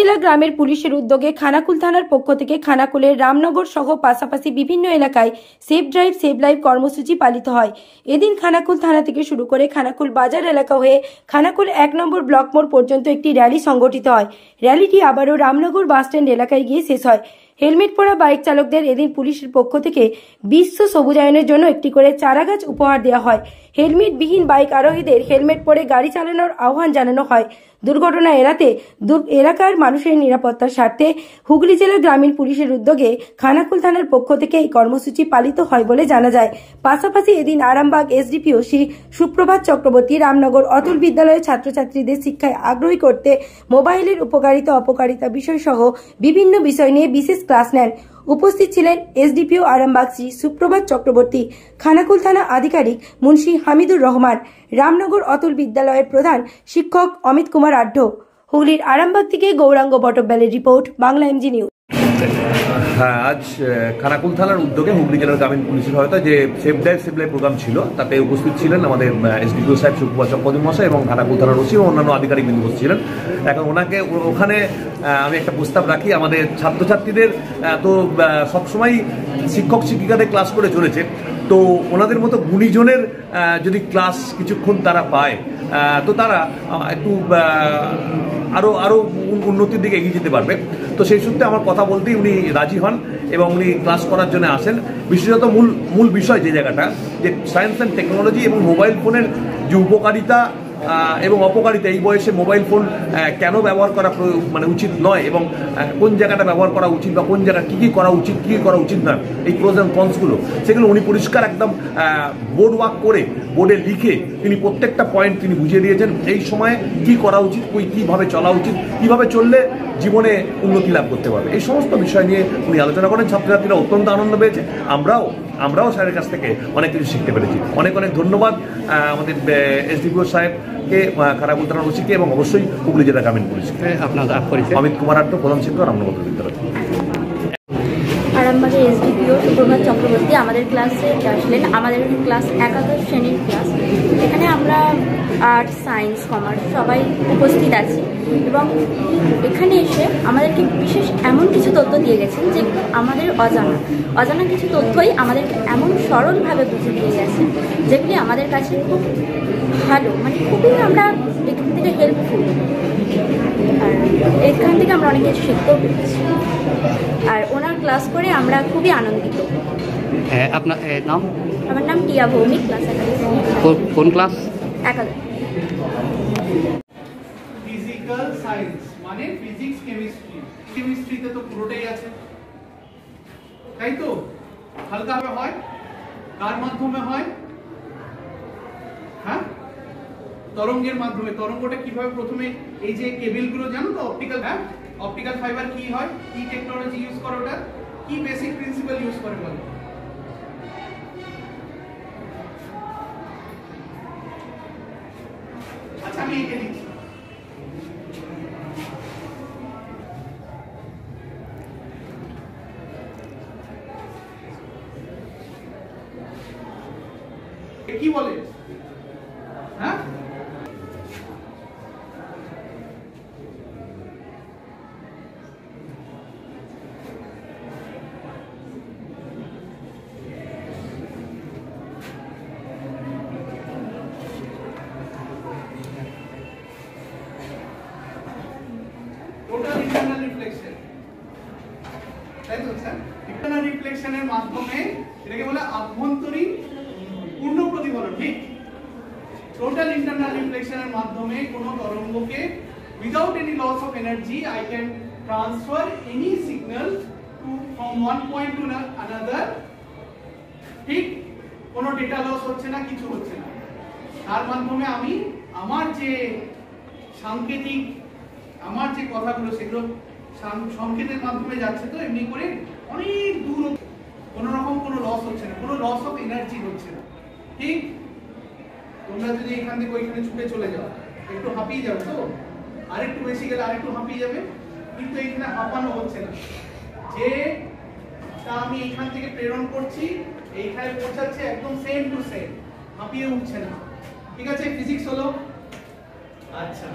জেলা গ্রামের পুলিশের উদ্যোগে খানাকুল থানার পক্ষ থেকে খানাকুলের রামনগর সহ পাশাপাশি বিভিন্ন এলাকায় সেফ ড্রাইভ সেভ লাইফ কর্মসূচি পালিত হয়। এদিন খানাকুল থানা থেকে শুরু করে খানাকুল বাজার এলাকা হয়ে খানাকুল 1 নম্বর ব্লক মোড় পর্যন্ত একটি র্যালি সংগঠিত হয়। র্যালিটি আবারও রামনগর বাসস্ট্যান্ড এলাকায় গিয়ে শেষ হয়। হেলমেট পরা বাইক চালকদের এদিন পুলিশের পক্ষ থেকে বিশ্ব সবুজায়নের জন্য একটি করে চারাগাছ উপহার দেওয়া হয়। হেলমেট বিহীন বাইক আরোহীদের হেলমেট পরে গাড়ি চালানোর আহ্বান জানানো হয়। দুর্ঘটনা এড়াতে এলাকার মানুষের নিরাপত্তার স্বার্থে হুগলি জেলা গ্রামীণ পুলিশের উদ্যোগে খানাকুল থানার পক্ষ থেকে এই কর্মসূচি পালিত হয় বলে জানা যায়। পাশাপাশি এদিন আরামবাগ এসডিপিও শ্রী সুপ্রভাত চক্রবর্তী রামনগর অতুল বিদ্যালয়ের ছাত্রছাত্রীদের শিক্ষায় আগ্রহী করতে মোবাইলের উপকারিতা অপকারিতা বিষয় সহ বিভিন্ন বিষয় নিয়ে বিশেষ ক্লাস নেন। উপস্থিত ছিলেন এসডিপিও আরামবাগ শ্রী সুপ্রভাত চক্রবর্তী, খানাকুল থানা আধিকারিক মুন্সি হামিদুর রহমান, রামনগর অতুল বিদ্যালয়ের প্রধান শিক্ষক অমিত কুমার আঢ্য। হুগলির আরামবাগ থেকে গৌরাঙ্গ বটব্যালের রিপোর্ট, বাংলা এমজি নিউজ। হ্যাঁ, আজ খানাকুল থানার উদ্যোগে হুগলি জেলার গ্রামীণ পুলিশের হয়তো যে safe drive save life program ছিল, তাতে উপস্থিত ছিলেন আমাদের এসডিপিও সাহেব সুপ্রভাত চক্রবর্তী মহাশয় এবং খানাকুল থানার ওসি এবং অন্যান্য আধিকারিক বিন্দু ছিলেন। এখন ওখানে আমি একটা প্রস্তাব রাখি, আমাদের ছাত্রছাত্রীদের তো সবসময় শিক্ষক শিক্ষিকাদের ক্লাস করে চলেছে, তো ওনাদের মতো গুণীজনের যদি ক্লাস কিছুক্ষণ তারা পায় তো তারা একটু আরো উন্নতির দিকে এগিয়ে যেতে পারবে। তো সেই সূত্রে আমার কথা বলতেই উনি রাজি হন এবং উনি ক্লাস করার জন্য আসেন। বিশেষত মূল বিষয় যে জায়গাটা, যে সায়েন্স অ্যান্ড টেকনোলজি এবং মোবাইল ফোনের যে উপকারিতা এবং অপকারিতা, এই বয়সে মোবাইল ফোন কেন ব্যবহার করা উচিত নয় এবং কোন জায়গাটা ব্যবহার করা উচিত বা কোন জায়গা কী করা উচিত কী করা উচিত নয়, এই প্রোজ অ্যান্ড কনসগুলো সেগুলো উনি পরিষ্কার একদম বোর্ড ওয়ার্ক করে বোর্ডে লিখে তিনি প্রত্যেকটা পয়েন্ট তিনি বুঝিয়ে দিয়েছেন। এই সময়ে কী করা উচিত, কীভাবে চলা উচিত, কীভাবে চললে জীবনে উন্নতি লাভ করতে পারবে, এই সমস্ত বিষয় নিয়ে উনি আলোচনা করেন। ছাত্রছাত্রীরা অত্যন্ত আনন্দ পেয়েছে, আমরাও স্যারের কাছ থেকে অনেক কিছু শিখতে পেরেছি। অনেক ধন্যবাদ আমাদের এসডিপিও সাহেবকে, খানাকুল থানার ওসিকে এবং অবশ্যই হুগলি জেলা গ্রামীণ পুলিশকে। আপনার অমিত কুমার আঢ্য, প্রধান শিক্ষক, রামনগর বিদ্যালয়। আরামবাগের এসডিপিও সুপ্রভাত চক্রবর্তী আমাদের ক্লাসে আসলেন। আমাদের ক্লাস 11 শ্রেণীর ক্লাস। এখানে আমরা আর্টস, সায়েন্স, কমার্স সবাই উপস্থিত আছি এবং এখানে এসে আমাদেরকে বিশেষ এমন কিছু তথ্য দিয়ে গেছেন যেগুলো আমাদের অজানা কিছু তথ্যই আমাদেরকে এমন সরলভাবে বুঝিয়ে দিয়ে গেছেন যেগুলি আমাদের কাছে খুব ভালো, খুবই আমরা এখান থেকে হেল্পফুল, আর এখান থেকে আমরা অনেক কিছু শিখতেও পেরেছি। আর ওনার ক্লাস করে আমরা খুবই আনন্দিত। আপনার নাম? আমার নাম টিয়া ভৌমিক, ক্লাস 11। কোন ক্লাস? 11। ফিজিক্যাল সায়েন্স মানে ফিজিক্স, কেমিস্ট্রিতে তো পুরোটাই আছে, তাই তো? হালকাভাবে হয়, কার মাধ্যমে হয়? হ্যাঁ, তরঙ্গের মাধ্যমে। তরঙ্গটা কিভাবে? প্রথমে এই যে কেবলগুলো জানো তো, অপটিক্যাল ফাইবার কি হয়, কি টেকনোলজি ইউজ করে, ওটা কি বেসিক প্রিন্সিপাল ইউজ করে বলো? আচ্ছা, আমি এঁকে দিচ্ছি। কি বলে? হ্যাঁ, টোটাল ইন্টারনাল রিফ্লেকশন, তাই তো স্যার? ইন্টারনাল রিফ্লেকশনের মাধ্যমে এটাকে বলে আভ্যন্তরীণ পূর্ণ প্রতিফলন, ঠিক? টোটাল ইন্টারনাল রিফ্লেকশনের মাধ্যমে কোনো তরঙ্গকে without any loss of energy I can transfer any signal from one point to another, ঠিক? কোনো ডেটা লস হচ্ছে না, কিছু হচ্ছে না। তার মাধ্যমে আমি আমার যে সাংকেতিক, আমার যে কথাগুলো সেগুলো সংকেতের মাধ্যমে যাচ্ছে, তো এমনি করে অনেক দূর, কোনো রকম কোনো লস হচ্ছে না, কোনো লস অফ এনার্জি হচ্ছে না, ঠিক? তোমরা যদি এখান থেকে ওইখানে ছুটে চলে যাও, একটু হাঁপিয়ে যাবে, তো আরেকটু বেশি গেলে আরেকটু হাঁপিয়ে যাবে, কিন্তু এখানে হাঁপানো হচ্ছে না। যে তা আমি এখান থেকে প্রেরণ করছি, এইখানে পৌঁছাচ্ছে, একদম সেম টু সেম, হাঁপিয়ে উঠছে না। ঠিক আছে, ফিজিক্স হলো। আচ্ছা।